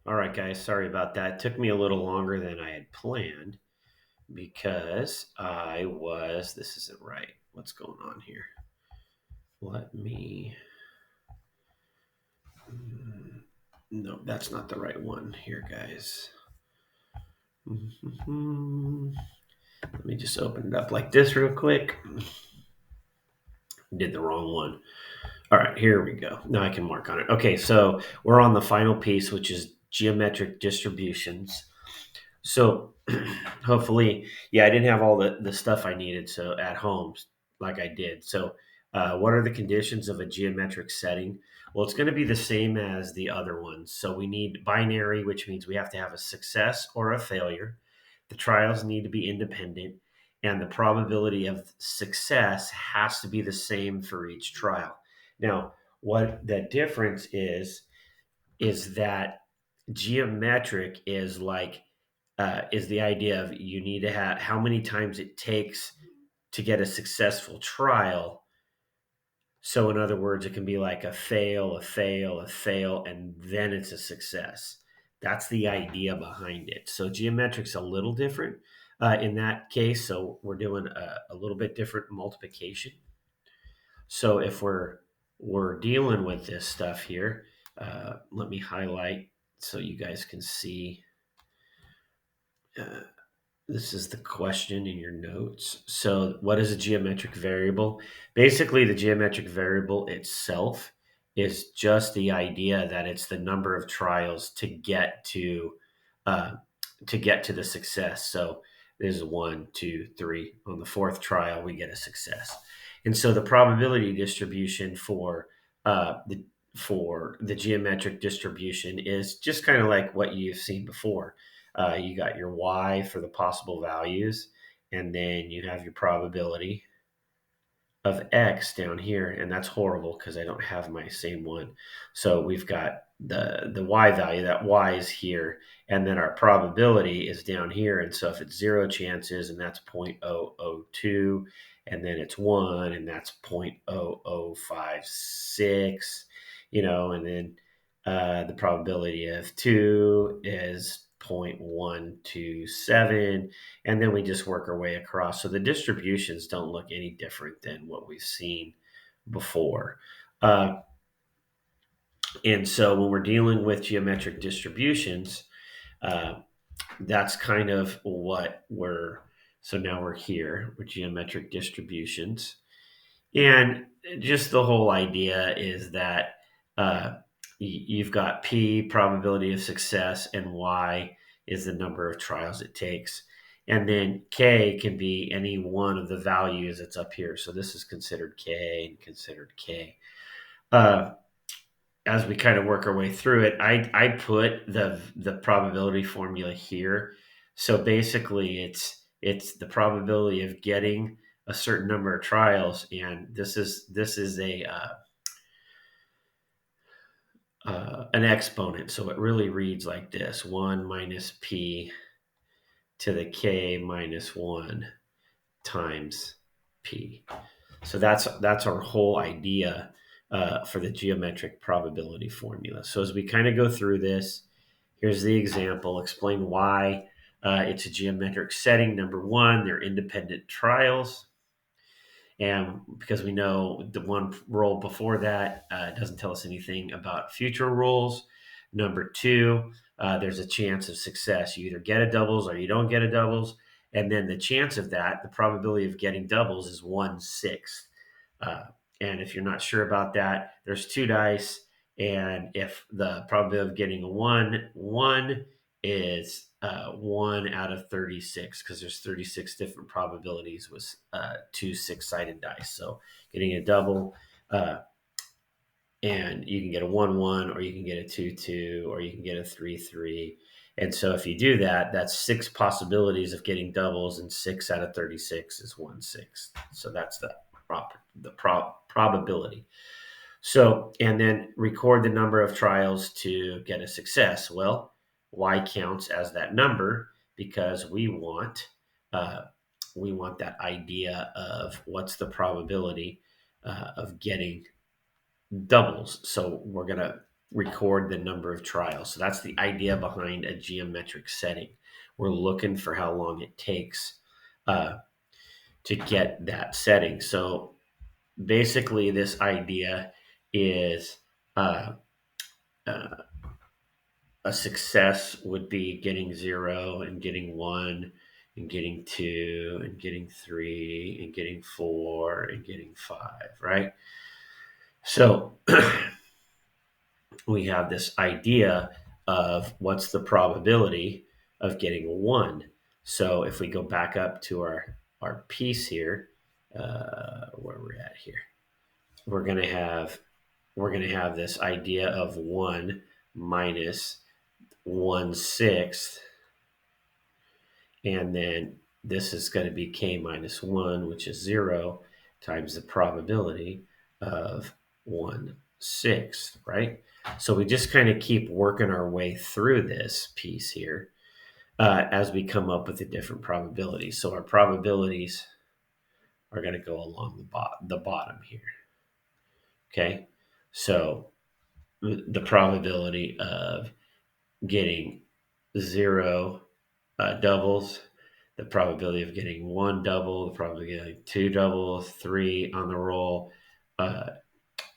All right, guys, sorry about that. It took me a little longer than I had planned because this isn't right. What's going on here? Let me, no, that's not the right one here, guys. Mhm. Let me just open it up like this real quick. Did the wrong one. All right, here we go. Now I can mark on it. Okay, so we're on the final piece, which is geometric distributions. So hopefully, yeah, I didn't have all the stuff I needed so at home like I did. So what are the conditions of a geometric setting? Well, it's going to be the same as the other ones. So we need binary, which means we have to have a success or a failure. The trials need to be independent, and the probability of success has to be the same for each trial. Now, what the difference is that geometric is the idea of you need to have how many times it takes to get a successful trial. So, in other words, it can be like a fail, a fail, a fail, and then it's a success. That's the idea behind it. So, geometric's a little different in that case. So, we're doing a little bit different multiplication. So, if we're dealing with this stuff here, let me highlight so you guys can see. Uh, This is the question in your notes. So, what is a geometric variable? Basically, the geometric variable itself is just the idea that it's the number of trials uh, to get to the success. So, this is one, two, three. On the fourth trial, we get a success, and so the probability distribution for the geometric distribution is just kind of like what you've seen before. You got your y for the possible values, and then you have your probability of x down here, and that's horrible because I don't have my same one. So we've got the y value, that y is here, and then our probability is down here. And so if it's zero chances, and that's 0.002, and then it's one, and that's 0.0056, and then the probability of two is 0.127, and then we just work our way across. So the distributions don't look any different than what we've seen before. And so when we're dealing with geometric distributions, uh, that's kind of what so now we're here with geometric distributions. And just the whole idea is that uh, you've got P, probability of success, and Y is the number of trials it takes. And then K can be any one of the values that's up here. So this is considered K and considered K. Uh, as we kind of work our way through it, I put the probability formula here. So basically, it's the probability of getting a certain number of trials, and this is an exponent. So it really reads like this: one minus p to the k minus one times p. So that's our whole idea for the geometric probability formula. So as we kind of go through this, here's the example. Explain why it's a geometric setting. Number one, they're independent trials. And because we know the one roll before that doesn't tell us anything about future rolls. Number two, there's a chance of success. You either get a doubles or you don't get a doubles. And then the chance of that, the probability of getting doubles is 1/6. Uh, and if you're not sure about that, there's two dice. And if the probability of getting a one is 1 out of 36, because there's 36 different probabilities with two six-sided dice. So getting a double, and you can get a 1/1, or you can get a 2/2, or you can get a 3/3. And so if you do that, that's six possibilities of getting doubles, and 6 out of 36 is 1/6. So that's the probability. So, and then record the number of trials to get a success. Well, y counts as that number because uh, we want that idea of what's the probability of getting doubles. So we're gonna record the number of trials. So that's the idea behind a geometric setting. We're looking for how long it takes to get that setting. So basically, this idea is uh, uh, a success would be getting 0 and getting 1 and getting 2 and getting 3 and getting 4 and getting 5, right? So we have this idea of what's the probability of getting 1. So if we go back up to our piece here, where we're at here, we're going to have this idea of 1 minus 1/6, and then this is going to be k minus 1, which is 0, times the probability of 1/6, right? So we just kind of keep working our way through this piece here as we come up with the different probabilities. So our probabilities are going to go along the bottom here. Okay, so the probability of getting 0 doubles, the probability of getting 1 double, the probability of getting 2 doubles, 3 on the roll,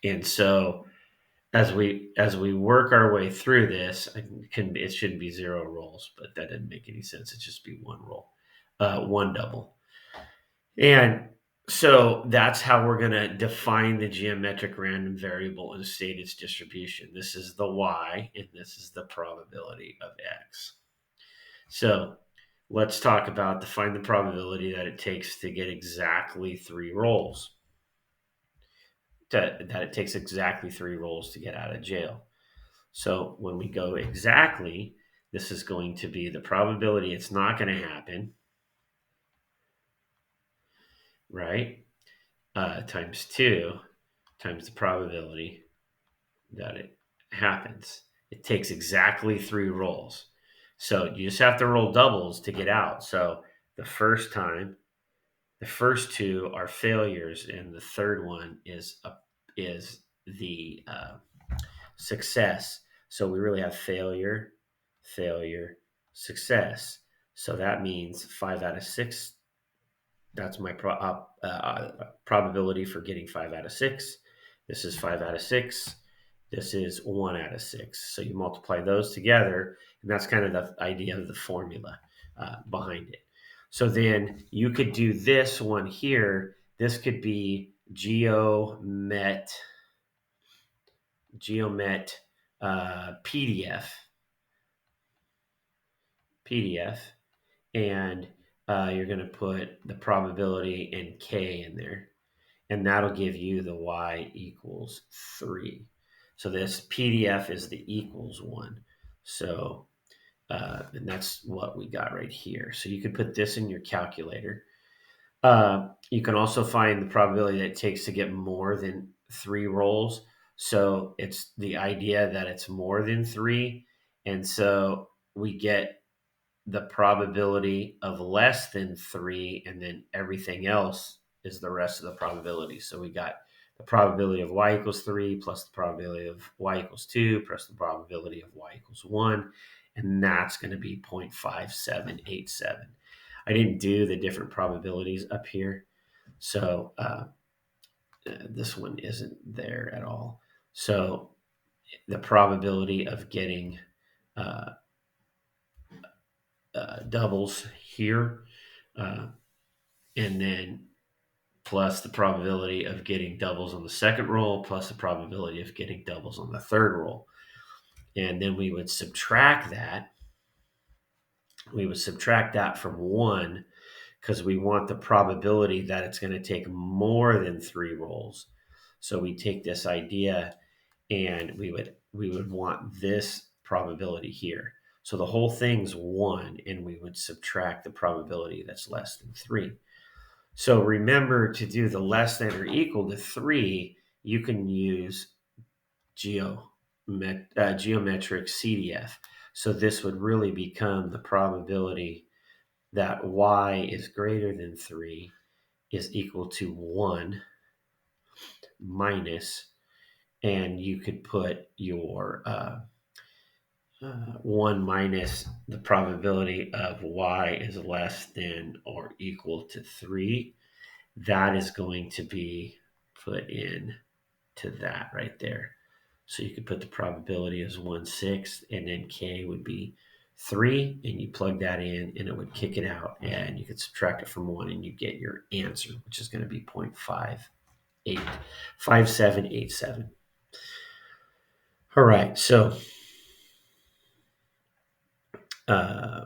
and so as we work our way through this, it shouldn't be 0 rolls, but that didn't make any sense. It just be 1 roll, 1 double, and so that's how we're going to define the geometric random variable and state its distribution. This is the y, and this is the probability of x. So let's talk about find the probability that it takes to get exactly 3 rolls. That it takes exactly 3 rolls to get out of jail. So when we go exactly, this is going to be the probability it's not going to happen, right? Times 2 times the probability that it happens. It takes exactly 3 rolls. So you just have to roll doubles to get out. So the first 2 are failures, and the third one is the success. So we really have failure, failure, success. So that means 5 out of 6. That's my probability for getting 5 out of 6. This is 5 out of 6. This is 1 out of 6. So you multiply those together, and that's kind of the idea of the formula behind it. So then you could do this one here. This could be Geomet PDF, and you're going to put the probability and k in there, and that'll give you the y equals 3. So this PDF is the equals one. So, and that's what we got right here. So you could put this in your calculator. You can also find the probability that it takes to get more than 3 rolls. So it's the idea that it's more than 3. And so we get the probability of less than 3, and then everything else is the rest of the probability. So we got the probability of y equals 3 plus the probability of y equals 2 plus the probability of y equals 1, and that's going to be 0.5787. I didn't do the different probabilities up here, so this one isn't there at all. So the probability of getting doubles here, and then plus the probability of getting doubles on the second roll, plus the probability of getting doubles on the third roll. And then we would subtract that. We would subtract that from 1 because we want the probability that it's going to take more than 3 rolls. So we take this idea and we would want this probability here. So the whole thing's 1, and we would subtract the probability that's less than 3. So remember, to do the less than or equal to 3, you can use geometric CDF. So this would really become the probability that y is greater than 3 is equal to 1 minus and you could put your 1 minus the probability of y is less than or equal to 3. That is going to be put in to that right there. So you could put the probability as 1/6, and then k would be 3, and you plug that in, and it would kick it out, and you could subtract it from 1, and you get your answer, which is going to be 0.5787. All right, so uh,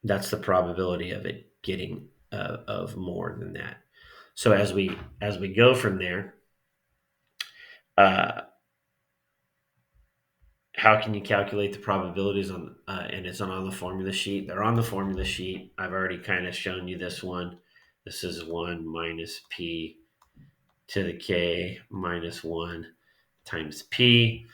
that's the probability of it getting of more than that. So as we go from there, uh, how can you calculate the probabilities on and it's on the formula sheet? They're on the formula sheet. I've already kind of shown you this one. This is 1 minus p to the k minus 1 times p.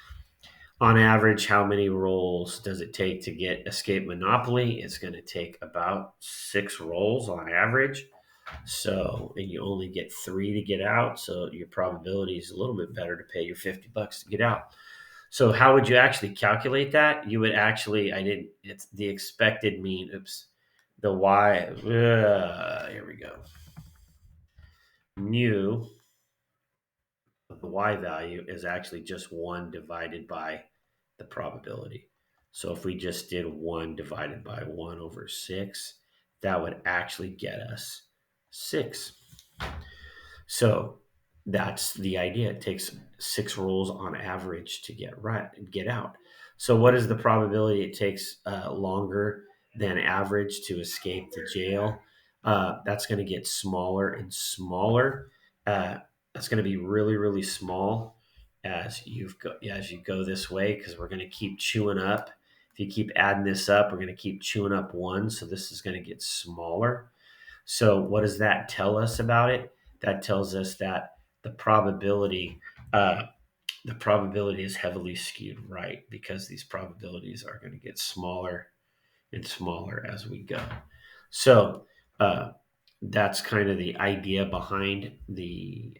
On average, how many rolls does it take to get Escape Monopoly? It's going to take about 6 rolls on average. So, and you only get 3 to get out. So your probability is a little bit better to pay your $50 to get out. So how would you actually calculate that? You would actually, it's the expected mean. Oops. The y, here we go. Mu of the y value is actually just 1 divided by the probability. So if we just did 1 divided by 1 over 6, that would actually get us 6. So that's the idea. It takes 6 rolls on average to get out. So what is the probability it takes longer than average to escape the jail? That's going to get smaller and smaller. That's going to be really, really small as you go this way, because we're going to keep chewing up. If you keep adding this up, we're going to keep chewing up 1. So this is going to get smaller. So what does that tell us about it? That tells us that uh, the probability is heavily skewed right, because these probabilities are going to get smaller and smaller as we go. So uh, that's kind of the idea behind the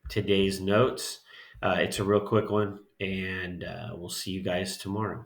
today's notes. It's a real quick one, and we'll see you guys tomorrow.